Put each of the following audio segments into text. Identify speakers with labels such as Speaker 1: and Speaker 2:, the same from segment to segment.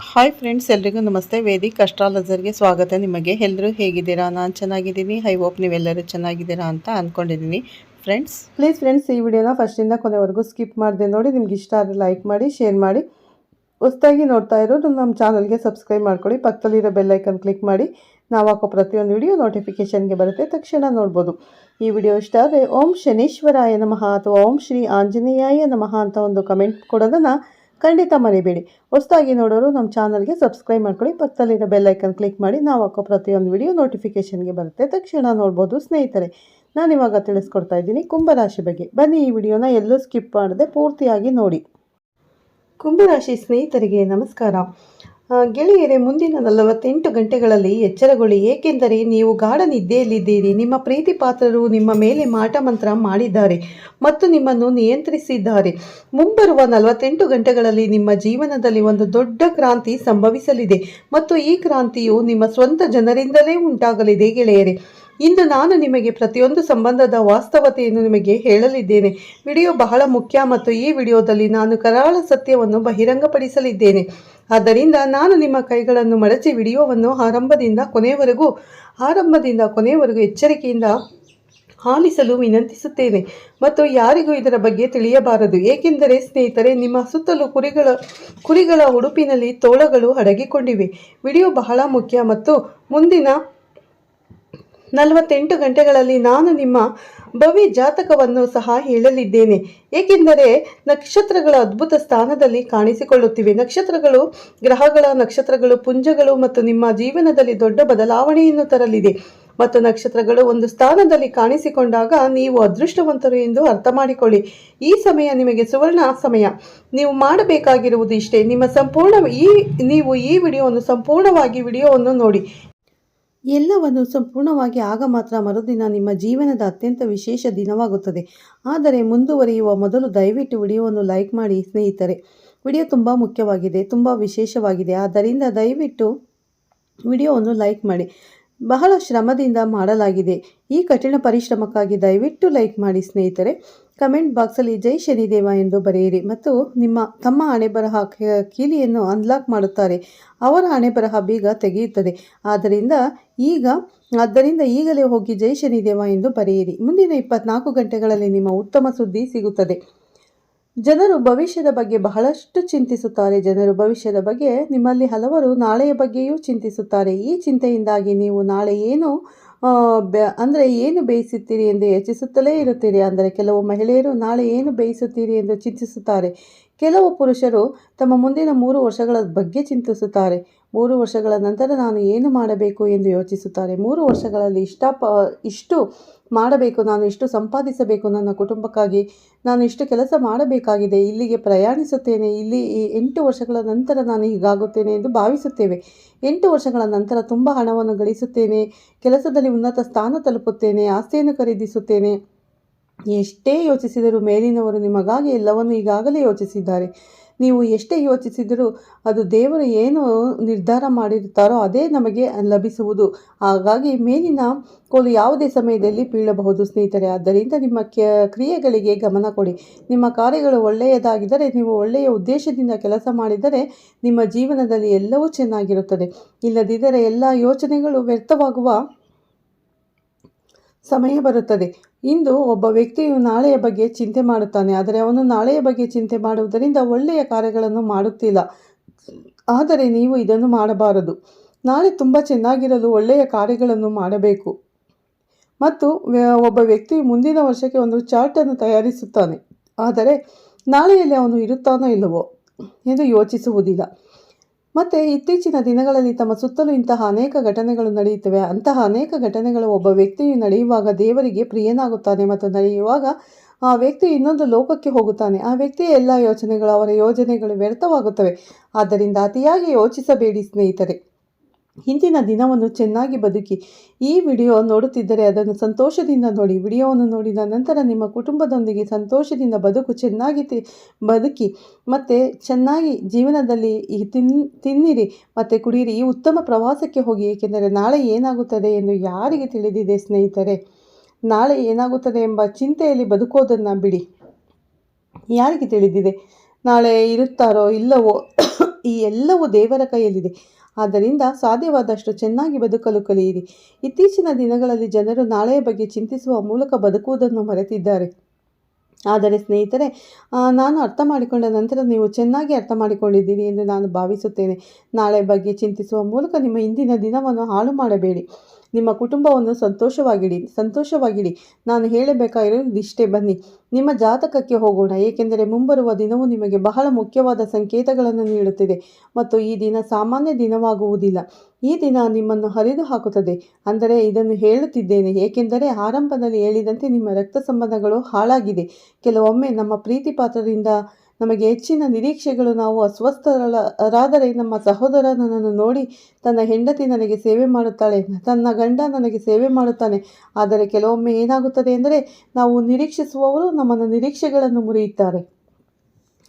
Speaker 1: Hi friends, ಎಲ್ರಿಗೂ ನಮಸ್ತೆ. Vedic ಅಸ್ಟ್ರಾಲಜರ್ಗೆ ಸ್ವಾಗತ. ನಿಮಗೆ ಎಲ್ಲರೂ ಹೇಗಿದ್ದೀರಾ? ನಾನು ಚೆನ್ನಾಗಿದ್ದೀನಿ. ಐ ಹೋಪ್ ನೀವೆಲ್ಲರೂ ಚೆನ್ನಾಗಿದ್ದೀರಾ ಅಂತ ಅಂದ್ಕೊಂಡಿದ್ದೀನಿ. ಪ್ಲೀಸ್ ಫ್ರೆಂಡ್ಸ್, ಈ ವಿಡಿಯೋನ ಫಸ್ಟಿಂದ ಕೊನೆವರೆಗೂ ಸ್ಕಿಪ್ ಮಾಡಿದೆ ನೋಡಿ. ನಿಮ್ಗೆ ಇಷ್ಟ ಆದರೆ ಲೈಕ್ ಮಾಡಿ, ಶೇರ್ ಮಾಡಿ. ಹೊಸದಾಗಿ ನೋಡ್ತಾ ಇರೋದು ನಮ್ಮ ಚಾನಲ್ಗೆ ಸಬ್ಸ್ಕ್ರೈಬ್ ಮಾಡ್ಕೊಳ್ಳಿ. ಪಕ್ಕದಲ್ಲಿರೋ ಬೆಲ್ ಐಕನ್ ಕ್ಲಿಕ್ ಮಾಡಿ. ನಾವು ಹಾಕೋ ಪ್ರತಿಯೊಂದು ವಿಡಿಯೋ ನೋಟಿಫಿಕೇಷನ್ಗೆ ಬರುತ್ತೆ, ತಕ್ಷಣ ನೋಡ್ಬೋದು. ಈ ವಿಡಿಯೋ ಇಷ್ಟ ಆದರೆ ಓಂ ಶನೀಶ್ವರಾಯ ನಮಃ ಅಥವಾ ಓಂ ಶ್ರೀ ಆಂಜನೇಯಾಯ ನಮಃ ಅಂತ ಒಂದು ಕಮೆಂಟ್ ಕೊಡೋದನ್ನು ಖಂಡಿತ ಮರಿಬೇಡಿ. ಹೊಸದಾಗಿ ನೋಡೋರು ನಮ್ಮ ಚಾನಲ್ಗೆ ಸಬ್ಸ್ಕ್ರೈಬ್ ಮಾಡ್ಕೊಳ್ಳಿ. ಪಕ್ಕದಲ್ಲಿರೋ ಬೆಲ್ ಐಕನ್ ಕ್ಲಿಕ್ ಮಾಡಿ. ನಾವು ಹಾಕೋ ಪ್ರತಿಯೊಂದು ವಿಡಿಯೋ ನೋಟಿಫಿಕೇಷನ್ಗೆ ಬರುತ್ತೆ, ತಕ್ಷಣ ನೋಡ್ಬೋದು. ಸ್ನೇಹಿತರೆ, ನಾನು ಇವಾಗ ತಿಳಿಸ್ಕೊಡ್ತಾ ಇದ್ದೀನಿ ಕುಂಭರಾಶಿ ಬಗ್ಗೆ. ಬನ್ನಿ, ಈ ವಿಡಿಯೋನ ಎಲ್ಲೂ ಸ್ಕಿಪ್ ಮಾಡದೆ ಪೂರ್ತಿಯಾಗಿ ನೋಡಿ. ಕುಂಭರಾಶಿ ಸ್ನೇಹಿತರಿಗೆ ನಮಸ್ಕಾರ. ಗೆಳೆಯರೇ, ಮುಂದಿನ 48 ಗಂಟೆಗಳಲ್ಲಿ ಎಚ್ಚರಗೊಳ್ಳಿ, ಏಕೆಂದರೆ ನೀವು ಗಾಢ ನಿದ್ದೆಯಲ್ಲಿದ್ದೀರಿ. ನಿಮ್ಮ ಪ್ರೀತಿ ಪಾತ್ರರು ನಿಮ್ಮ ಮೇಲೆ ಮಾಟಮಂತ್ರ ಮಾಡಿದ್ದಾರೆ ಮತ್ತು ನಿಮ್ಮನ್ನು ನಿಯಂತ್ರಿಸಿದ್ದಾರೆ. ಮುಂಬರುವ 48 ಗಂಟೆಗಳಲ್ಲಿ ನಿಮ್ಮ ಜೀವನದಲ್ಲಿ ಒಂದು ದೊಡ್ಡ ಕ್ರಾಂತಿ ಸಂಭವಿಸಲಿದೆ ಮತ್ತು ಈ ಕ್ರಾಂತಿಯು ನಿಮ್ಮ ಸ್ವಂತ ಜನರಿಂದಲೇ ಉಂಟಾಗಲಿದೆ. ಗೆಳೆಯರೇ, ಇಂದು ನಾನು ನಿಮಗೆ ಪ್ರತಿಯೊಂದು ಸಂಬಂಧದ ವಾಸ್ತವತೆಯನ್ನು ನಿಮಗೆ ಹೇಳಲಿದ್ದೇನೆ. ವಿಡಿಯೋ ಬಹಳ ಮುಖ್ಯ ಮತ್ತು ಈ ವಿಡಿಯೋದಲ್ಲಿ ನಾನು ಕರಾಳ ಸತ್ಯವನ್ನು ಬಹಿರಂಗಪಡಿಸಲಿದ್ದೇನೆ. ಆದ್ದರಿಂದ ನಾನು ನಿಮ್ಮ ಕೈಗಳನ್ನು ಮಡಚಿ ವಿಡಿಯೋವನ್ನು ಆರಂಭದಿಂದ ಕೊನೆಯವರೆಗೂ ಎಚ್ಚರಿಕೆಯಿಂದ ಆಲಿಸಲು ವಿನಂತಿಸುತ್ತೇನೆ. ಮತ್ತು ಯಾರಿಗೂ ಇದರ ಬಗ್ಗೆ ತಿಳಿಯಬಾರದು, ಏಕೆಂದರೆ ಸ್ನೇಹಿತರೆ, ನಿಮ್ಮ ಸುತ್ತಲೂ ಕುರಿಗಳ ಉಡುಪಿನಲ್ಲಿ ತೋಳಗಳು ಅಡಗಿಕೊಂಡಿವೆ. ವಿಡಿಯೋ ಬಹಳ ಮುಖ್ಯ ಮತ್ತು ಮುಂದಿನ 48 ಗಂಟೆಗಳಲ್ಲಿ ನಾನು ನಿಮ್ಮ ಭವ್ಯ ಜಾತಕವನ್ನು ಸಹ ಹೇಳಲಿದ್ದೇನೆ, ಏಕೆಂದರೆ ನಕ್ಷತ್ರಗಳ ಅದ್ಭುತ ಸ್ಥಾನದಲ್ಲಿ ಕಾಣಿಸಿಕೊಳ್ಳುತ್ತಿವೆ. ನಕ್ಷತ್ರಗಳು ನಕ್ಷತ್ರಗಳು ಪುಂಜಗಳು ಮತ್ತು ನಿಮ್ಮ ಜೀವನದಲ್ಲಿ ದೊಡ್ಡ ಬದಲಾವಣೆಯನ್ನು ತರಲಿದೆ. ಮತ್ತು ನಕ್ಷತ್ರಗಳು ಒಂದು ಸ್ಥಾನದಲ್ಲಿ ಕಾಣಿಸಿಕೊಂಡಾಗ ನೀವು ಅದೃಷ್ಟವಂತರು ಎಂದು ಅರ್ಥ ಮಾಡಿಕೊಳ್ಳಿ. ಈ ಸಮಯ ನಿಮಗೆ ಸುವರ್ಣ ಸಮಯ. ನೀವು ಮಾಡಬೇಕಾಗಿರುವುದು ಇಷ್ಟೇ, ನೀವು ಈ ವಿಡಿಯೋವನ್ನು ನೋಡಿ. ಎಲ್ಲವನ್ನು ಸಂಪೂರ್ಣವಾಗಿ ಆಗ ಮಾತ್ರ ಮರುದಿನ ನಿಮ್ಮ ಜೀವನದ ಅತ್ಯಂತ ವಿಶೇಷ ದಿನವಾಗುತ್ತದೆ. ಆದರೆ ಮುಂದುವರಿಯುವ ಮೊದಲು ದಯವಿಟ್ಟು ವಿಡಿಯೋವನ್ನು ಲೈಕ್ ಮಾಡಿ ಸ್ನೇಹಿತರೆ. ವಿಡಿಯೋ ತುಂಬ ಮುಖ್ಯವಾಗಿದೆ, ತುಂಬ ವಿಶೇಷವಾಗಿದೆ. ಆದ್ದರಿಂದ ದಯವಿಟ್ಟು ವಿಡಿಯೋವನ್ನು ಲೈಕ್ ಮಾಡಿ. ಬಹಳ ಶ್ರಮದಿಂದ ಮಾಡಲಾಗಿದೆ. ಈ ಕಠಿಣ ಪರಿಶ್ರಮಕ್ಕಾಗಿ ದಯವಿಟ್ಟು ಲೈಕ್ ಮಾಡಿ ಸ್ನೇಹಿತರೆ. ಕಮೆಂಟ್ ಬಾಕ್ಸಲ್ಲಿ ಜೈ ಶನಿದೇವ ಎಂದು ಬರೆಯಿರಿ. ಮತ್ತು ತಮ್ಮ ಹಣೆಬರಹ ಕೀಲಿಯನ್ನು ಅನ್ಲಾಕ್ ಮಾಡುತ್ತಾರೆ, ಅವರ ಹಣೆಬರಹ ಬೀಗ ತೆಗೆಯುತ್ತದೆ. ಆದ್ದರಿಂದ ಈಗಲೇ ಹೋಗಿ ಜೈ ಶನಿದೇವ ಎಂದು ಬರೆಯಿರಿ. ಮುಂದಿನ 24 ಗಂಟೆಗಳಲ್ಲಿ ನಿಮ್ಮ ಉತ್ತಮ ಸುದ್ದಿ ಸಿಗುತ್ತದೆ. ಜನರು ಭವಿಷ್ಯದ ಬಗ್ಗೆ ಬಹಳಷ್ಟು ಚಿಂತಿಸುತ್ತಾರೆ. ನಿಮ್ಮಲ್ಲಿ ಹಲವರು ನಾಳೆಯ ಬಗ್ಗೆಯೂ ಚಿಂತಿಸುತ್ತಾರೆ. ಈ ಚಿಂತೆಯಿಂದಾಗಿ ನೀವು ನಾಳೆ ಏನು ಬೇಯಿಸುತ್ತೀರಿ ಎಂದು ಯೋಚಿಸುತ್ತಲೇ ಇರುತ್ತೀರಿ. ಅಂದರೆ ಕೆಲವು ಮಹಿಳೆಯರು ನಾಳೆ ಏನು ಬೇಯಿಸುತ್ತೀರಿ ಎಂದು ಚಿಂತಿಸುತ್ತಾರೆ. ಕೆಲವು ಪುರುಷರು ತಮ್ಮ ಮುಂದಿನ 3 ವರ್ಷಗಳ ಬಗ್ಗೆ ಚಿಂತಿಸುತ್ತಾರೆ. 3 ವರ್ಷಗಳ ನಂತರ ನಾನು ಏನು ಮಾಡಬೇಕು ಎಂದು ಯೋಚಿಸುತ್ತಾರೆ. 3 ವರ್ಷಗಳಲ್ಲಿ ಇಷ್ಟು ಮಾಡಬೇಕು, ನಾನು ಇಷ್ಟು ಸಂಪಾದಿಸಬೇಕು, ನನ್ನ ಕುಟುಂಬಕ್ಕಾಗಿ ನಾನು ಇಷ್ಟು ಕೆಲಸ ಮಾಡಬೇಕಾಗಿದೆ, ಇಲ್ಲಿಗೆ ಪ್ರಯಾಣಿಸುತ್ತೇನೆ, ಇಲ್ಲಿ 8 ವರ್ಷಗಳ ನಂತರ ನಾನು ಹೀಗಾಗುತ್ತೇನೆ ಎಂದು ಭಾವಿಸುತ್ತೇವೆ. 8 ವರ್ಷಗಳ ನಂತರ ತುಂಬ ಹಣವನ್ನು ಗಳಿಸುತ್ತೇನೆ, ಕೆಲಸದಲ್ಲಿ ಉನ್ನತ ಸ್ಥಾನ ತಲುಪುತ್ತೇನೆ, ಆಸ್ತಿಯನ್ನು ಖರೀದಿಸುತ್ತೇನೆ. ಎಷ್ಟೇ ಯೋಚಿಸಿದರೂ ಮೇಲಿನವರು ನಿಮಗಾಗಿ ಎಲ್ಲವನ್ನು ಈಗಾಗಲೇ ಯೋಚಿಸಿದ್ದಾರೆ. ನೀವು ಎಷ್ಟೇ ಯೋಚಿಸಿದರೂ ಅದು ದೇವರು ಏನು ನಿರ್ಧಾರ ಮಾಡಿರುತ್ತಾರೋ ಅದೇ ನಮಗೆ ಲಭಿಸುವುದು. ಹಾಗಾಗಿ ಮೇಲಿನ ಕೋಲು ಯಾವುದೇ ಸಮಯದಲ್ಲಿ ಬೀಳಬಹುದು ಸ್ನೇಹಿತರೆ. ಆದ್ದರಿಂದ ನಿಮ್ಮ ಕ್ರಿಯೆಗಳಿಗೆ ಗಮನ ಕೊಡಿ. ನಿಮ್ಮ ಕಾರ್ಯಗಳು ಒಳ್ಳೆಯದಾಗಿದ್ದರೆ, ನೀವು ಒಳ್ಳೆಯ ಉದ್ದೇಶದಿಂದ ಕೆಲಸ ಮಾಡಿದರೆ ನಿಮ್ಮ ಜೀವನದಲ್ಲಿ ಎಲ್ಲವೂ ಚೆನ್ನಾಗಿರುತ್ತದೆ. ಇಲ್ಲದಿದ್ದರೆ ಎಲ್ಲ ಯೋಚನೆಗಳು ವ್ಯರ್ಥವಾಗುವ ಸಮಯ ಬರುತ್ತದೆ. ಇಂದು ಒಬ್ಬ ವ್ಯಕ್ತಿಯು ನಾಳೆಯ ಬಗ್ಗೆ ಚಿಂತೆ ಮಾಡುತ್ತಾನೆ, ಆದರೆ ಅವನು ನಾಳೆಯ ಬಗ್ಗೆ ಚಿಂತೆ ಮಾಡುವುದರಿಂದ ಒಳ್ಳೆಯ ಕಾರ್ಯಗಳನ್ನು ಮಾಡುತ್ತಿಲ್ಲ. ಆದರೆ ನೀವು ಇದನ್ನು ಮಾಡಬಾರದು. ನಾಳೆ ತುಂಬ ಚೆನ್ನಾಗಿರಲು ಒಳ್ಳೆಯ ಕಾರ್ಯಗಳನ್ನು ಮಾಡಬೇಕು. ಮತ್ತು ಒಬ್ಬ ವ್ಯಕ್ತಿಯು ಮುಂದಿನ ವರ್ಷಕ್ಕೆ ಒಂದು ಚಾರ್ಟನ್ನು ತಯಾರಿಸುತ್ತಾನೆ, ಆದರೆ ನಾಳೆಯಲ್ಲಿ ಅವನು ಇರುತ್ತಾನೋ ಇಲ್ಲವೋ ಎಂದು ಯೋಚಿಸುವುದಿಲ್ಲ. ಮತ್ತು ಇತ್ತೀಚಿನ ದಿನಗಳಲ್ಲಿ ತಮ್ಮ ಸುತ್ತಲೂ ಇಂತಹ ಅನೇಕ ಘಟನೆಗಳು ನಡೆಯುತ್ತವೆ. ಅಂತಹ ಅನೇಕ ಘಟನೆಗಳು ಒಬ್ಬ ವ್ಯಕ್ತಿಯು ನಡೆಯುವಾಗ ದೇವರಿಗೆ ಪ್ರಿಯನಾಗುತ್ತಾನೆ ಮತ್ತು ನಡೆಯುವಾಗ ಆ ವ್ಯಕ್ತಿ ಇನ್ನೊಂದು ಲೋಕಕ್ಕೆ ಹೋಗುತ್ತಾನೆ. ಆ ವ್ಯಕ್ತಿಯ ಎಲ್ಲ ಯೋಚನೆಗಳು, ಅವರ ಯೋಜನೆಗಳು ವ್ಯರ್ಥವಾಗುತ್ತವೆ. ಆದ್ದರಿಂದ ಅತಿಯಾಗಿ ಯೋಚಿಸಬೇಡಿ ಸ್ನೇಹಿತರೆ. ಇಂದಿನ ದಿನವನ್ನು ಚೆನ್ನಾಗಿ ಬದುಕಿ. ಈ ವಿಡಿಯೋ ನೋಡುತ್ತಿದ್ದರೆ ಅದನ್ನು ಸಂತೋಷದಿಂದ ನೋಡಿ. ವಿಡಿಯೋವನ್ನು ನೋಡಿದ ನಂತರ ನಿಮ್ಮ ಕುಟುಂಬದೊಂದಿಗೆ ಸಂತೋಷದಿಂದ ಬದುಕಿ ಮತ್ತು ಚೆನ್ನಾಗಿ ಜೀವನದಲ್ಲಿ ತಿನ್ನಿರಿ ಮತ್ತು ಕುಡಿಯಿರಿ. ಈ ಉತ್ತಮ ಪ್ರವಾಸಕ್ಕೆ ಹೋಗಿ, ಏಕೆಂದರೆ ನಾಳೆ ಏನಾಗುತ್ತದೆ ಎಂದು ಯಾರಿಗೆ ತಿಳಿದಿದೆ ಸ್ನೇಹಿತರೆ. ನಾಳೆ ಏನಾಗುತ್ತದೆ ಎಂಬ ಚಿಂತೆಯಲ್ಲಿ ಬದುಕೋದನ್ನು ಬಿಡಿ. ಯಾರಿಗೆ ತಿಳಿದಿದೆ ನಾಳೆ ಇರುತ್ತಾರೋ ಇಲ್ಲವೋ ಈ ಎಲ್ಲವೂ ದೇವರ ಕೈಯಲ್ಲಿದೆ. ಆದ್ದರಿಂದ ಸಾಧ್ಯವಾದಷ್ಟು ಚೆನ್ನಾಗಿ ಬದುಕಲು ಕಲಿಯಿರಿ. ಇತ್ತೀಚಿನ ದಿನಗಳಲ್ಲಿ ಜನರು ನಾಳೆಯ ಬಗ್ಗೆ ಚಿಂತಿಸುವ ಮೂಲಕ ಬದುಕುವುದನ್ನು ಮರೆತಿದ್ದಾರೆ. ಆದರೆ ಸ್ನೇಹಿತರೆ, ನಾನು ಅರ್ಥ ಮಾಡಿಕೊಂಡ ನಂತರ ನೀವು ಚೆನ್ನಾಗಿ ಅರ್ಥ ಮಾಡಿಕೊಂಡಿದ್ದೀರಿ ಎಂದು ನಾನು ಭಾವಿಸುತ್ತೇನೆ. ನಾಳೆ ಬಗ್ಗೆ ಚಿಂತಿಸುವ ಮೂಲಕ ನಿಮ್ಮ ಇಂದಿನ ದಿನವನ್ನು ಹಾಳು ಮಾಡಬೇಡಿ. ನಿಮ್ಮ ಕುಟುಂಬವನ್ನು ಸಂತೋಷವಾಗಿಡಿ. ನಾನು ಹೇಳಬೇಕಾಗಿರೋದು ಇಷ್ಟೇ. ಬನ್ನಿ ನಿಮ್ಮ ಜಾತಕಕ್ಕೆ ಹೋಗೋಣ, ಏಕೆಂದರೆ ಮುಂಬರುವ ದಿನವು ನಿಮಗೆ ಬಹಳ ಮುಖ್ಯವಾದ ಸಂಕೇತಗಳನ್ನು ನೀಡುತ್ತಿದೆ ಮತ್ತು ಈ ದಿನ ಸಾಮಾನ್ಯ ದಿನವಾಗುವುದಿಲ್ಲ. ಈ ದಿನ ನಿಮ್ಮನ್ನು ಹರಿದು ಹಾಕುತ್ತದೆ. ಅಂದರೆ ಇದನ್ನು ಹೇಳುತ್ತಿದ್ದೇನೆ ಏಕೆಂದರೆ ಆರಂಭದಲ್ಲಿ ಹೇಳಿದಂತೆ ನಿಮ್ಮ ರಕ್ತ ಸಂಬಂಧಗಳು ಹಾಳಾಗಿದೆ. ಕೆಲವೊಮ್ಮೆ ನಮ್ಮ ಪ್ರೀತಿ ಪಾತ್ರರಿಂದ ನಮಗೆ ಹೆಚ್ಚಿನ ನಿರೀಕ್ಷೆಗಳು. ನಾವು ಅಸ್ವಸ್ಥರಾದರೆ ನಮ್ಮ ಸಹೋದರ ನನ್ನನ್ನು ನೋಡಿ ತನ್ನ ಹೆಂಡತಿ ನನಗೆ ಸೇವೆ ಮಾಡುತ್ತಾಳೆ, ತನ್ನ ಗಂಡ ನನಗೆ ಸೇವೆ ಮಾಡುತ್ತಾನೆ. ಆದರೆ ಕೆಲವೊಮ್ಮೆ ಏನಾಗುತ್ತದೆ ಎಂದರೆ ನಾವು ನಿರೀಕ್ಷಿಸುವವರು ನಮ್ಮ ನಿರೀಕ್ಷೆಗಳನ್ನು ಮುರಿಯುತ್ತಾರೆ.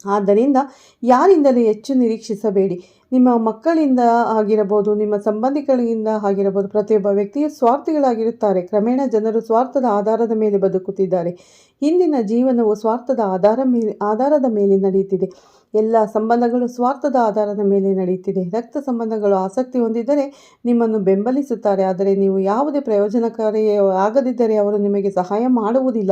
Speaker 1: ಆದ್ದರಿಂದ ಯಾರಿಂದಲೂ ಹೆಚ್ಚು ನಿರೀಕ್ಷಿಸಬೇಡಿ. ನಿಮ್ಮ ಮಕ್ಕಳಿಂದ ಆಗಿರಬಹುದು, ನಿಮ್ಮ ಸಂಬಂಧಿಗಳಿಂದ ಆಗಿರಬಹುದು. ಪ್ರತಿಯೊಬ್ಬ ವ್ಯಕ್ತಿಯು ಸ್ವಾರ್ಥಿಗಳಾಗಿರುತ್ತಾರೆ. ಕ್ರಮೇಣ ಜನರು ಸ್ವಾರ್ಥದ ಆಧಾರದ ಮೇಲೆ ಬದುಕುತ್ತಿದ್ದಾರೆ. ಇಂದಿನ ಜೀವನವು ಸ್ವಾರ್ಥದ ಆಧಾರದ ಮೇಲೆ ನಡೆಯುತ್ತಿದೆ. ಎಲ್ಲ ಸಂಬಂಧಗಳು ಸ್ವಾರ್ಥದ ಆಧಾರದ ಮೇಲೆ ನಡೆಯುತ್ತಿದೆ. ರಕ್ತ ಸಂಬಂಧಗಳು ಆಸಕ್ತಿ ಹೊಂದಿದ್ದರೆ ನಿಮ್ಮನ್ನು ಬೆಂಬಲಿಸುತ್ತಾರೆ, ಆದರೆ ನೀವು ಯಾವುದೇ ಪ್ರಯೋಜನಕಾರಿ ಆಗದಿದ್ದರೆ ಅವರು ನಿಮಗೆ ಸಹಾಯ ಮಾಡುವುದಿಲ್ಲ.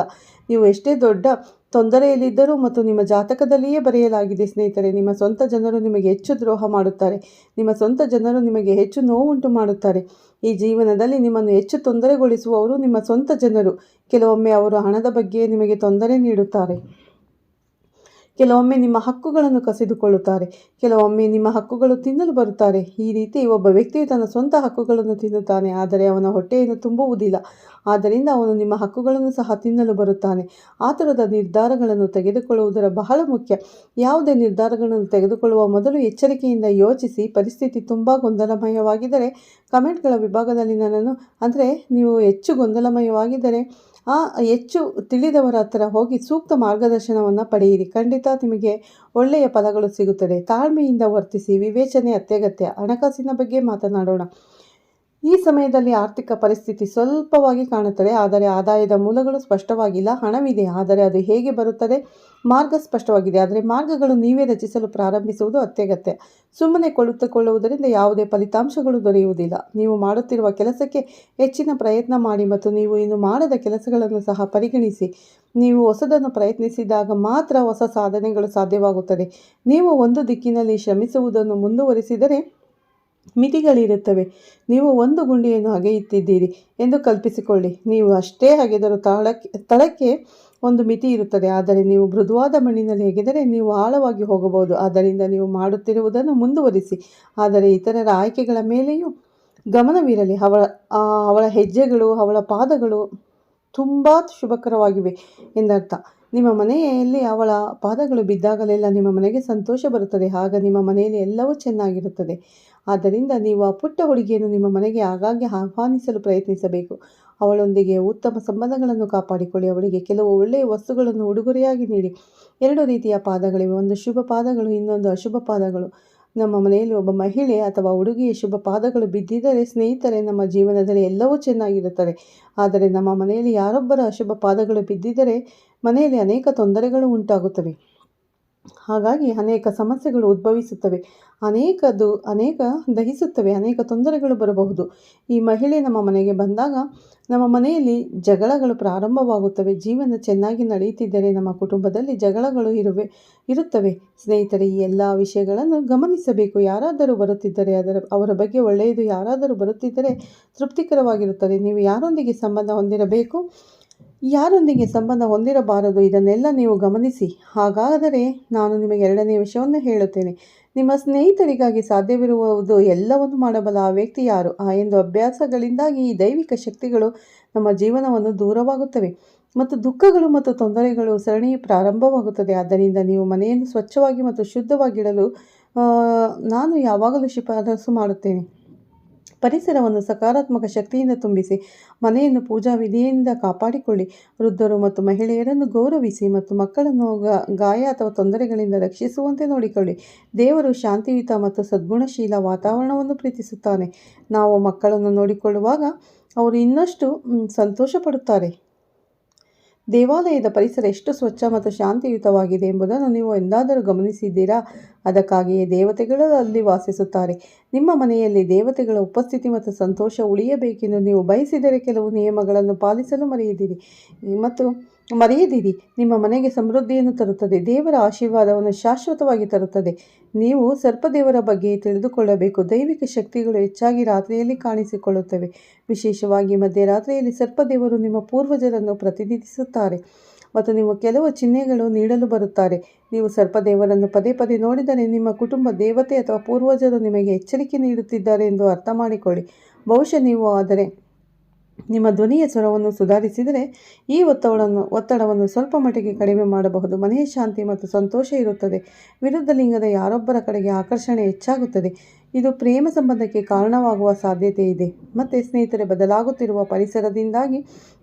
Speaker 1: ನೀವು ಎಷ್ಟೇ ದೊಡ್ಡ ತೊಂದರೆಯಲ್ಲಿದ್ದರೂ ಮತ್ತು ನಿಮ್ಮ ಜಾತಕದಲ್ಲಿಯೇ ಬರೆಯಲಾಗಿದೆ ಸ್ನೇಹಿತರೆ, ನಿಮ್ಮ ಸ್ವಂತ ಜನರು ನಿಮಗೆ ಹೆಚ್ಚು ದ್ರೋಹ ಮಾಡುತ್ತಾರೆ. ನಿಮ್ಮ ಸ್ವಂತ ಜನರು ನಿಮಗೆ ಹೆಚ್ಚು ನೋವುಂಟು ಮಾಡುತ್ತಾರೆ. ಈ ಜೀವನದಲ್ಲಿ ನಿಮ್ಮನ್ನು ಹೆಚ್ಚು ತೊಂದರೆಗೊಳಿಸುವವರು ನಿಮ್ಮ ಸ್ವಂತ ಜನರು. ಕೆಲವೊಮ್ಮೆ ಅವರು ಹಣದ ಬಗ್ಗೆ ನಿಮಗೆ ತೊಂದರೆ ನೀಡುತ್ತಾರೆ. ಕೆಲವೊಮ್ಮೆ ನಿಮ್ಮ ಹಕ್ಕುಗಳನ್ನು ಕಸಿದುಕೊಳ್ಳುತ್ತಾರೆ. ಕೆಲವೊಮ್ಮೆ ನಿಮ್ಮ ಹಕ್ಕುಗಳು ತಿನ್ನಲು ಬರುತ್ತಾರೆ. ಈ ರೀತಿ ಒಬ್ಬ ವ್ಯಕ್ತಿಯು ತನ್ನ ಸ್ವಂತ ಹಕ್ಕುಗಳನ್ನು ತಿನ್ನುತ್ತಾನೆ, ಆದರೆ ಅವನ ಹೊಟ್ಟೆಯನ್ನು ತುಂಬುವುದಿಲ್ಲ. ಆದ್ದರಿಂದ ಅವನು ನಿಮ್ಮ ಹಕ್ಕುಗಳನ್ನು ಸಹ ತಿನ್ನಲು ಬರುತ್ತಾನೆ. ಆತುರದ ನಿರ್ಧಾರಗಳನ್ನು ತೆಗೆದುಕೊಳ್ಳುವುದರ ಬಹಳ ಮುಖ್ಯ. ಯಾವುದೇ ನಿರ್ಧಾರಗಳನ್ನು ತೆಗೆದುಕೊಳ್ಳುವ ಮೊದಲು ಎಚ್ಚರಿಕೆಯಿಂದ ಯೋಚಿಸಿ. ಪರಿಸ್ಥಿತಿ ತುಂಬ ಗೊಂದಲಮಯವಾಗಿದ್ದರೆ ಕಮೆಂಟ್ಗಳ ವಿಭಾಗದಲ್ಲಿ ನನ್ನನ್ನು ನೀವು ಹೆಚ್ಚು ಗೊಂದಲಮಯವಾಗಿದ್ದರೆ ಹೆಚ್ಚು ತಿಳಿದವರ ಹತ್ತಿರ ಹೋಗಿ ಸೂಕ್ತ ಮಾರ್ಗದರ್ಶನವನ್ನು ಪಡೆಯಿರಿ. ಖಂಡಿತ ನಿಮಗೆ ಒಳ್ಳೆಯ ಫಲಗಳು ಸಿಗುತ್ತದೆ. ತಾಳ್ಮೆಯಿಂದ ವರ್ತಿಸಿ. ವಿವೇಚನೆ ಅತ್ಯಗತ್ಯ. ಹಣಕಾಸಿನ ಬಗ್ಗೆ ಮಾತನಾಡೋಣ. ಈ ಸಮಯದಲ್ಲಿ ಆರ್ಥಿಕ ಪರಿಸ್ಥಿತಿ ಸ್ವಲ್ಪವಾಗಿ ಕಾಣುತ್ತದೆ, ಆದರೆ ಆದಾಯದ ಮೂಲಗಳು ಸ್ಪಷ್ಟವಾಗಿಲ್ಲ. ಹಣವಿದೆ, ಆದರೆ ಅದು ಹೇಗೆ ಬರುತ್ತದೆ? ಮಾರ್ಗ ಸ್ಪಷ್ಟವಾಗಿದೆ, ಆದರೆ ಮಾರ್ಗಗಳು ನೀವೇ ರಚಿಸಲು ಪ್ರಾರಂಭಿಸುವುದು ಅತ್ಯಗತ್ಯ. ಸುಮ್ಮನೆ ಕುಳಿತುಕೊಳ್ಳುವುದರಿಂದ ಯಾವುದೇ ಫಲಿತಾಂಶಗಳು ದೊರೆಯುವುದಿಲ್ಲ. ನೀವು ಮಾಡುತ್ತಿರುವ ಕೆಲಸಕ್ಕೆ ಹೆಚ್ಚಿನ ಪ್ರಯತ್ನ ಮಾಡಿ ಮತ್ತು ನೀವು ಇನ್ನು ಮಾಡದ ಕೆಲಸಗಳನ್ನು ಸಹ ಪರಿಗಣಿಸಿ. ನೀವು ಹೊಸದನ್ನು ಪ್ರಯತ್ನಿಸಿದಾಗ ಮಾತ್ರ ಹೊಸ ಸಾಧನೆಗಳು ಸಾಧ್ಯವಾಗುತ್ತದೆ. ನೀವು ಒಂದು ದಿಕ್ಕಿನಲ್ಲಿ ಶ್ರಮಿಸುವುದನ್ನು ಮುಂದುವರಿಸಿದರೆ ಮಿತಿಗಳಿರುತ್ತವೆ. ನೀವು ಒಂದು ಗುಂಡಿಯನ್ನು ಅಗೆಯುತ್ತಿದ್ದೀರಿ ಎಂದು ಕಲ್ಪಿಸಿಕೊಳ್ಳಿ. ನೀವು ಅಷ್ಟೇ ಅಗೆದರೂ ತಳಕ್ಕೆ ಒಂದು ಮಿತಿ ಇರುತ್ತದೆ. ಆದರೆ ನೀವು ಮೃದುವಾದ ಮಣ್ಣಿನಲ್ಲಿ ಅಗೆದರೆ ನೀವು ಆಳವಾಗಿ ಹೋಗಬಹುದು. ಆದ್ದರಿಂದ ನೀವು ಮಾಡುತ್ತಿರುವುದನ್ನು ಮುಂದುವರಿಸಿ, ಆದರೆ ಇತರರ ಆಯ್ಕೆಗಳ ಮೇಲೆಯೂ ಗಮನವಿರಲಿ. ಅವಳ ಹೆಜ್ಜೆಗಳು, ಅವಳ ಪಾದಗಳು ತುಂಬ ಶುಭಕರವಾಗಿವೆ ಎಂದರ್ಥ. ನಿಮ್ಮ ಮನೆಯಲ್ಲಿ ಅವಳ ಪಾದಗಳು ಬಿದ್ದಾಗಲೆಲ್ಲ ನಿಮ್ಮ ಮನೆಗೆ ಸಂತೋಷ ಬರುತ್ತದೆ. ಆಗ ನಿಮ್ಮ ಮನೆಯಲ್ಲಿ ಎಲ್ಲವೂ ಚೆನ್ನಾಗಿರುತ್ತದೆ. ಆದ್ದರಿಂದ ನೀವು ಆ ಪುಟ್ಟ ಹುಡುಗಿಯನ್ನು ನಿಮ್ಮ ಮನೆಗೆ ಆಗಾಗ್ಗೆ ಆಹ್ವಾನಿಸಲು ಪ್ರಯತ್ನಿಸಬೇಕು. ಅವಳೊಂದಿಗೆ ಉತ್ತಮ ಸಂಬಂಧಗಳನ್ನು ಕಾಪಾಡಿಕೊಳ್ಳಿ. ಅವಳಿಗೆ ಕೆಲವು ಒಳ್ಳೆಯ ವಸ್ತುಗಳನ್ನು ಉಡುಗೊರೆಯಾಗಿ ನೀಡಿ. 2 ರೀತಿಯ ಪಾದಗಳಿವೆ, ಒಂದು ಶುಭ ಪಾದಗಳು, ಇನ್ನೊಂದು ಅಶುಭ ಪಾದಗಳು. ನಮ್ಮ ಮನೆಯಲ್ಲಿ ಒಬ್ಬ ಮಹಿಳೆ ಅಥವಾ ಹುಡುಗಿಯ ಶುಭ ಪಾದಗಳು ಬಿದ್ದಿದ್ದರೆ ಸ್ನೇಹಿತರೆ, ನಮ್ಮ ಜೀವನದಲ್ಲಿ ಎಲ್ಲವೂ ಚೆನ್ನಾಗಿರುತ್ತದೆ. ಆದರೆ ನಮ್ಮ ಮನೆಯಲ್ಲಿ ಯಾರೊಬ್ಬರ ಅಶುಭ ಪಾದಗಳು ಬಿದ್ದಿದ್ದರೆ ಮನೆಯಲ್ಲಿ ಅನೇಕ ತೊಂದರೆಗಳು ಉಂಟಾಗುತ್ತವೆ. ಹಾಗಾಗಿ ಅನೇಕ ಸಮಸ್ಯೆಗಳು ಉದ್ಭವಿಸುತ್ತವೆ, ಅನೇಕ ದಹಿಸುತ್ತವೆ, ಅನೇಕ ತೊಂದರೆಗಳು ಬರಬಹುದು. ಈ ಮಹಿಳೆ ನಮ್ಮ ಮನೆಗೆ ಬಂದಾಗ ನಮ್ಮ ಮನೆಯಲ್ಲಿ ಜಗಳಗಳು ಪ್ರಾರಂಭವಾಗುತ್ತವೆ. ಜೀವನ ಚೆನ್ನಾಗಿ ನಡೆಯುತ್ತಿದ್ದರೆ ನಮ್ಮ ಕುಟುಂಬದಲ್ಲಿ ಜಗಳಗಳು ಇರುತ್ತವೆ. ಸ್ನೇಹಿತರೆ, ಈ ಎಲ್ಲ ವಿಷಯಗಳನ್ನು ಗಮನಿಸಬೇಕು. ಯಾರಾದರೂ ಬರುತ್ತಿದ್ದರೆ ಅವರ ಬಗ್ಗೆ ಒಳ್ಳೆಯದು ಯಾರಾದರೂ ಬರುತ್ತಿದ್ದರೆ ತೃಪ್ತಿಕರವಾಗಿರುತ್ತದೆ. ನೀವು ಯಾರೊಂದಿಗೆ ಸಂಬಂಧ ಹೊಂದಿರಬೇಕು, ಯಾರೊಂದಿಗೆ ಸಂಬಂಧ ಹೊಂದಿರಬಾರದು, ಇದನ್ನೆಲ್ಲ ನೀವು ಗಮನಿಸಿ. ಹಾಗಾದರೆ ನಾನು ನಿಮಗೆ 2ನೇ ವಿಷಯವನ್ನು ಹೇಳುತ್ತೇನೆ. ನಿಮ್ಮ ಸ್ನೇಹಿತರಿಗಾಗಿ ಸಾಧ್ಯವಿರುವುದು ಎಲ್ಲವನ್ನು ಮಾಡಬಲ್ಲ ಆ ವ್ಯಕ್ತಿ ಯಾರು ಎಂದು ಅಭ್ಯಾಸಗಳಿಂದಾಗಿ ಈ ದೈವಿಕ ಶಕ್ತಿಗಳು ನಮ್ಮ ಜೀವನವನ್ನು ದೂರವಾಗುತ್ತವೆ ಮತ್ತು ದುಃಖಗಳು ಮತ್ತು ತೊಂದರೆಗಳು ಸರಣಿಯು ಪ್ರಾರಂಭವಾಗುತ್ತದೆ. ಆದ್ದರಿಂದ ನೀವು ಮನೆಯನ್ನು ಸ್ವಚ್ಛವಾಗಿ ಮತ್ತು ಶುದ್ಧವಾಗಿಡಲು ನಾನು ಯಾವಾಗಲೂ ಶಿಫಾರಸು ಮಾಡುತ್ತೇನೆ. ಪರಿಸರವನ್ನು ಸಕಾರಾತ್ಮಕ ಶಕ್ತಿಯಿಂದ ತುಂಬಿಸಿ. ಮನೆಯನ್ನು ಪೂಜಾ ವಿಧಿಯಿಂದ ಕಾಪಾಡಿಕೊಳ್ಳಿ. ವೃದ್ಧರು ಮತ್ತು ಮಹಿಳೆಯರನ್ನು ಗೌರವಿಸಿ ಮತ್ತು ಮಕ್ಕಳನ್ನು ಗಾಯ ಅಥವಾ ತೊಂದರೆಗಳಿಂದ ರಕ್ಷಿಸುವಂತೆ ನೋಡಿಕೊಳ್ಳಿ. ದೇವರು ಶಾಂತಿಯುತ ಮತ್ತು ಸದ್ಗುಣಶೀಲ ವಾತಾವರಣವನ್ನು ಪ್ರೀತಿಸುತ್ತಾನೆ. ನಾವು ಮಕ್ಕಳನ್ನು ನೋಡಿಕೊಳ್ಳುವಾಗ ಅವರು ಇನ್ನಷ್ಟು ಸಂತೋಷ ಪಡುತ್ತಾರೆ. ದೇವಾಲಯದ ಪರಿಸರ ಎಷ್ಟು ಸ್ವಚ್ಛ ಮತ್ತು ಶಾಂತಿಯುತವಾಗಿದೆ ಎಂಬುದನ್ನು ನೀವು ಎಂದಾದರೂ ಗಮನಿಸಿದ್ದೀರಾ? ಅದಕ್ಕಾಗಿಯೇ ದೇವತೆಗಳು ಅಲ್ಲಿ ವಾಸಿಸುತ್ತಾರೆ. ನಿಮ್ಮ ಮನೆಯಲ್ಲಿ ದೇವತೆಗಳ ಉಪಸ್ಥಿತಿ ಮತ್ತು ಸಂತೋಷ ಉಳಿಯಬೇಕೆಂದು ನೀವು ಬಯಸಿದರೆ ಕೆಲವು ನಿಯಮಗಳನ್ನು ಪಾಲಿಸಲು ಮರೆಯದಿರಿ. ನಿಮ್ಮ ಮನೆಗೆ ಸಮೃದ್ಧಿಯನ್ನು ತರುತ್ತದೆ. ದೇವರ ಆಶೀರ್ವಾದವನ್ನು ಶಾಶ್ವತವಾಗಿ ತರುತ್ತದೆ. ನೀವು ಸರ್ಪದೇವರ ಬಗ್ಗೆ ತಿಳಿದುಕೊಳ್ಳಬೇಕು. ದೈವಿಕ ಶಕ್ತಿಗಳು ಹೆಚ್ಚಾಗಿ ರಾತ್ರಿಯಲ್ಲಿ ಕಾಣಿಸಿಕೊಳ್ಳುತ್ತವೆ. ವಿಶೇಷವಾಗಿ ಮಧ್ಯರಾತ್ರಿಯಲ್ಲಿ ಸರ್ಪದೇವರು ನಿಮ್ಮ ಪೂರ್ವಜರನ್ನು ಪ್ರತಿನಿಧಿಸುತ್ತಾರೆ ಮತ್ತು ನೀವು ಕೆಲವು ಚಿಹ್ನೆಗಳು ನೀಡಲು ಬರುತ್ತಾರೆ. ನೀವು ಸರ್ಪದೇವರನ್ನು ಪದೇ ಪದೇ ನೋಡಿದರೆ ನಿಮ್ಮ ಕುಟುಂಬ ದೇವತೆ ಅಥವಾ ಪೂರ್ವಜರು ನಿಮಗೆ ಎಚ್ಚರಿಕೆ ನೀಡುತ್ತಿದ್ದಾರೆ ಎಂದು ಅರ್ಥ ಮಾಡಿಕೊಳ್ಳಿ. ಬಹುಶಃ ನೀವು ಆದರೆ ನಿಮ್ಮ ಧ್ವನಿಯ ಸ್ವರವನ್ನು ಸುಧಾರಿಸಿದರೆ ಈ ಒತ್ತಡವನ್ನು ಸ್ವಲ್ಪ ಮಟ್ಟಿಗೆ ಕಡಿಮೆ ಮಾಡಬಹುದು. ಮನೆಯ ಶಾಂತಿ ಮತ್ತು ಸಂತೋಷ ಇರುತ್ತದೆ. ವಿರುದ್ಧ ಲಿಂಗದ ಯಾರೊಬ್ಬರ ಕಡೆಗೆ ಆಕರ್ಷಣೆ ಹೆಚ್ಚಾಗುತ್ತದೆ. ಇದು ಪ್ರೇಮ ಸಂಬಂಧಕ್ಕೆ ಕಾರಣವಾಗುವ ಸಾಧ್ಯತೆ ಇದೆ. ಮತ್ತು ಸ್ನೇಹಿತರೆ, ಬದಲಾಗುತ್ತಿರುವ ಪರಿಸರದಿಂದಾಗಿ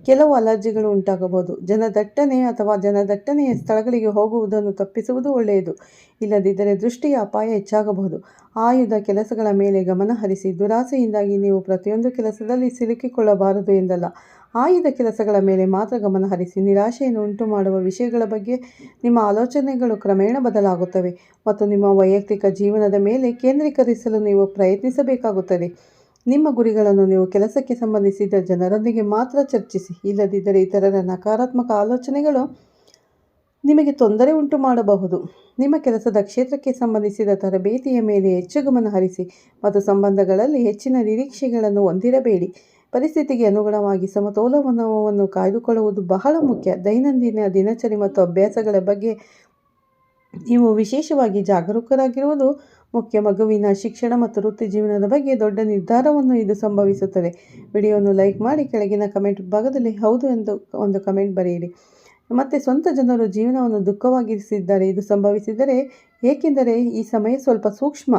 Speaker 1: ಕೆಲವು ಅಲರ್ಜಿಗಳು ಉಂಟಾಗಬಹುದು. ಜನದಟ್ಟಣೆಯ ಸ್ಥಳಗಳಿಗೆ ಹೋಗುವುದನ್ನು ತಪ್ಪಿಸುವುದು ಒಳ್ಳೆಯದು. ಇಲ್ಲದಿದ್ದರೆ ದೃಷ್ಟಿಯ ಅಪಾಯ ಹೆಚ್ಚಾಗಬಹುದು. ಆಯುಧ ಕೆಲಸಗಳ ಮೇಲೆ ಗಮನ ಹರಿಸಿ. ದುರಾಸೆಯಿಂದಾಗಿ ನೀವು ಪ್ರತಿಯೊಂದು ಕೆಲಸದಲ್ಲಿ ಸಿಲುಕಿಕೊಳ್ಳಬಾರದು ಎಂದಲ್ಲ, ಆಯುಧ ಕೆಲಸಗಳ ಮೇಲೆ ಮಾತ್ರ ಗಮನ ಹರಿಸಿ. ನಿರಾಶೆಯನ್ನು ಉಂಟು ಮಾಡುವ ವಿಷಯಗಳ ಬಗ್ಗೆ ನಿಮ್ಮ ಆಲೋಚನೆಗಳು ಕ್ರಮೇಣ ಬದಲಾಗುತ್ತವೆ ಮತ್ತು ನಿಮ್ಮ ವೈಯಕ್ತಿಕ ಜೀವನದ ಮೇಲೆ ಕೇಂದ್ರೀಕರಿಸಲು ನೀವು ಪ್ರಯತ್ನಿಸಬೇಕಾಗುತ್ತದೆ. ನಿಮ್ಮ ಗುರಿಗಳನ್ನು ನೀವು ಕೆಲಸಕ್ಕೆ ಸಂಬಂಧಿಸಿದ ಜನರೊಂದಿಗೆ ಮಾತ್ರ ಚರ್ಚಿಸಿ. ಇಲ್ಲದಿದ್ದರೆ ಇತರರ ನಕಾರಾತ್ಮಕ ಆಲೋಚನೆಗಳು ನಿಮಗೆ ತೊಂದರೆ ಉಂಟು ಮಾಡಬಹುದು. ನಿಮ್ಮ ಕೆಲಸದ ಕ್ಷೇತ್ರಕ್ಕೆ ಸಂಬಂಧಿಸಿದ ತರಬೇತಿಯ ಮೇಲೆ ಹೆಚ್ಚು ಗಮನ ಹರಿಸಿ ಮತ್ತು ಸಂಬಂಧಗಳಲ್ಲಿ ಹೆಚ್ಚಿನ ನಿರೀಕ್ಷೆಗಳನ್ನು ಹೊಂದಿರಬೇಡಿ. ಪರಿಸ್ಥಿತಿಗೆ ಅನುಗುಣವಾಗಿ ಸಮತೋಲನವನ್ನು ಕಾಯ್ದುಕೊಳ್ಳುವುದು ಬಹಳ ಮುಖ್ಯ. ದೈನಂದಿನ ದಿನಚರಿ ಮತ್ತು ಅಭ್ಯಾಸಗಳ ಬಗ್ಗೆ ನೀವು ವಿಶೇಷವಾಗಿ ಜಾಗರೂಕರಾಗಿರುವುದು ಮುಖ್ಯ. ಮಗುವಿನ ಶಿಕ್ಷಣ ಮತ್ತು ವೃತ್ತಿ ಜೀವನದ ಬಗ್ಗೆ ದೊಡ್ಡ ನಿರ್ಧಾರವನ್ನು ಇದು ಸಂಭವಿಸುತ್ತದೆ. ವಿಡಿಯೋವನ್ನು ಲೈಕ್ ಮಾಡಿ, ಕೆಳಗಿನ ಕಮೆಂಟ್ ಭಾಗದಲ್ಲಿ ಹೌದು ಎಂದು ಒಂದು ಕಮೆಂಟ್ ಬರೆಯಿರಿ. ಮತ್ತು ಸ್ವಂತ ಜನರು ಜೀವನವನ್ನು ದುಃಖವಾಗಿರಿಸಿದ್ದಾರೆ. ಇದು ಸಂಭವಿಸಿದರೆ ಏಕೆಂದರೆ ಈ ಸಮಯ ಸ್ವಲ್ಪ ಸೂಕ್ಷ್ಮ.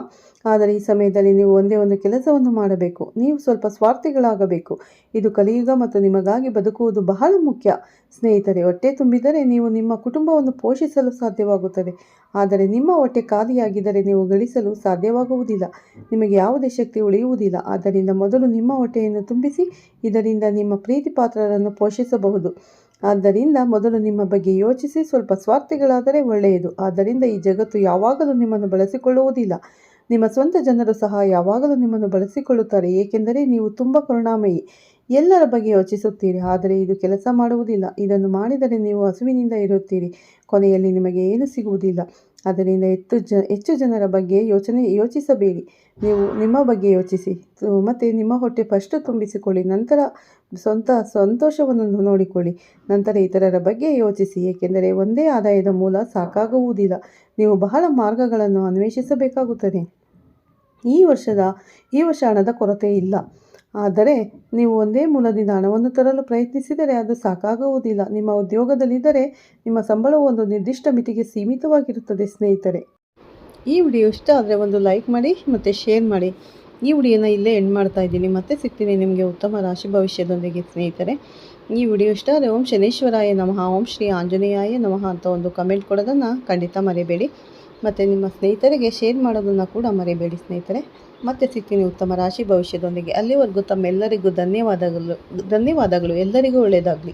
Speaker 1: ಆದರೆ ಈ ಸಮಯದಲ್ಲಿ ನೀವು ಒಂದೇ ಒಂದು ಕೆಲಸವನ್ನು ಮಾಡಬೇಕು. ನೀವು ಸ್ವಲ್ಪ ಸ್ವಾರ್ಥಿಗಳಾಗಬೇಕು. ಇದು ಕಲಿಯುಗ ಮತ್ತು ನಿಮಗಾಗಿ ಬದುಕುವುದು ಬಹಳ ಮುಖ್ಯ. ಸ್ನೇಹಿತರೆ, ಹೊಟ್ಟೆ ತುಂಬಿದರೆ ನೀವು ನಿಮ್ಮ ಕುಟುಂಬವನ್ನು ಪೋಷಿಸಲು ಸಾಧ್ಯವಾಗುತ್ತದೆ. ಆದರೆ ನಿಮ್ಮ ಹೊಟ್ಟೆ ಖಾಲಿಯಾಗಿದ್ದರೆ ನೀವು ಗಳಿಸಲು ಸಾಧ್ಯವಾಗುವುದಿಲ್ಲ. ನಿಮಗೆ ಯಾವುದೇ ಶಕ್ತಿ ಉಳಿಯುವುದಿಲ್ಲ. ಆದ್ದರಿಂದ ಮೊದಲು ನಿಮ್ಮ ಹೊಟ್ಟೆಯನ್ನು ತುಂಬಿಸಿ. ಇದರಿಂದ ನಿಮ್ಮ ಪ್ರೀತಿ ಪಾತ್ರರನ್ನು ಪೋಷಿಸಬಹುದು. ಆದ್ದರಿಂದ ಮೊದಲು ನಿಮ್ಮ ಬಗ್ಗೆ ಯೋಚಿಸಿ. ಸ್ವಲ್ಪ ಸ್ವಾರ್ಥಿಗಳಾದರೆ ಒಳ್ಳೆಯದು. ಆದ್ದರಿಂದ ಈ ಜಗತ್ತು ಯಾವಾಗಲೂ ನಿಮ್ಮನ್ನು ಬಳಸಿಕೊಳ್ಳುವುದಿಲ್ಲ. ನಿಮ್ಮ ಸ್ವಂತ ಜನರು ಸಹ ಯಾವಾಗಲೂ ನಿಮ್ಮನ್ನು ಬಳಸಿಕೊಳ್ಳುತ್ತಾರೆ, ಏಕೆಂದರೆ ನೀವು ತುಂಬ ಕರುಣಾಮಯಿ. ಎಲ್ಲರ ಬಗ್ಗೆ ಯೋಚಿಸುತ್ತೀರಿ, ಆದರೆ ಇದು ಕೆಲಸ ಮಾಡುವುದಿಲ್ಲ. ಇದನ್ನು ಮಾಡಿದರೆ ನೀವು ಹಸುವಿನಿಂದ ಇರುತ್ತೀರಿ. ಕೊನೆಯಲ್ಲಿ ನಿಮಗೆ ಏನು ಸಿಗುವುದಿಲ್ಲ. ಆದ್ದರಿಂದ ಹೆಚ್ಚು ಜನರ ಬಗ್ಗೆ ಯೋಚಿಸಬೇಡಿ. ನೀವು ನಿಮ್ಮ ಬಗ್ಗೆ ಯೋಚಿಸಿ ಮತ್ತು ನಿಮ್ಮ ಹೊಟ್ಟೆ ಫಸ್ಟ್ ತುಂಬಿಸಿಕೊಳ್ಳಿ. ನಂತರ ಸ್ವಂತ ಸಂತೋಷವನ್ನು ನೋಡಿಕೊಳ್ಳಿ. ನಂತರ ಇತರರ ಬಗ್ಗೆ ಯೋಚಿಸಿ, ಏಕೆಂದರೆ ಒಂದೇ ಆದಾಯದ ಮೂಲ ಸಾಕಾಗುವುದಿಲ್ಲ. ನೀವು ಬಹಳ ಮಾರ್ಗಗಳನ್ನು ಅನ್ವೇಷಿಸಬೇಕಾಗುತ್ತದೆ. ಈ ವರ್ಷ ಹಣದ ಕೊರತೆ ಇಲ್ಲ. ಆದರೆ ನೀವು ಒಂದೇ ಮೂಲದಿಂದ ಹಣವನ್ನು ತರಲು ಪ್ರಯತ್ನಿಸಿದರೆ ಅದು ಸಾಕಾಗುವುದಿಲ್ಲ. ನಿಮ್ಮ ಉದ್ಯೋಗದಲ್ಲಿದ್ದರೆ ನಿಮ್ಮ ಸಂಬಳವು ಒಂದು ನಿರ್ದಿಷ್ಟ ಮಿತಿಗೆ ಸೀಮಿತವಾಗಿರುತ್ತದೆ. ಸ್ನೇಹಿತರೆ, ಈ ವಿಡಿಯೋ ಇಷ್ಟ ಆದರೆ ಒಂದು ಲೈಕ್ ಮಾಡಿ ಮತ್ತು ಶೇರ್ ಮಾಡಿ. ಈ ವಿಡಿಯೋನ ಇಲ್ಲೇ ಎಂಡ್ ಮಾಡ್ತಾ ಇದ್ದೀನಿ. ಮತ್ತೆ ಸಿಗ್ತೀನಿ ನಿಮಗೆ ಉತ್ತಮ ರಾಶಿ ಭವಿಷ್ಯದೊಂದಿಗೆ. ಸ್ನೇಹಿತರೆ, ಈ ವಿಡಿಯೋ ಇಷ್ಟ ಆದರೆ ಓಂ ಶನೇಶ್ವರಾಯ ನಮಃ, ಓಂ ಶ್ರೀ ಆಂಜನೇಯಾಯ ನಮಃ ಅಂತ ಒಂದು ಕಮೆಂಟ್ ಕೊಡೋದನ್ನು ಖಂಡಿತ ಮರಿಬೇಡಿ. ಮತ್ತು ನಿಮ್ಮ ಸ್ನೇಹಿತರಿಗೆ ಶೇರ್ ಮಾಡೋದನ್ನು ಕೂಡ ಮರಿಬೇಡಿ. ಸ್ನೇಹಿತರೆ, ಮತ್ತೆ ಸಿಗ್ತೀನಿ ಉತ್ತಮ ರಾಶಿ ಭವಿಷ್ಯದೊಂದಿಗೆ. ಅಲ್ಲಿವರೆಗೂ ತಮ್ಮೆಲ್ಲರಿಗೂ ಧನ್ಯವಾದಗಳು. ಎಲ್ಲರಿಗೂ ಒಳ್ಳೆಯದಾಗಲಿ.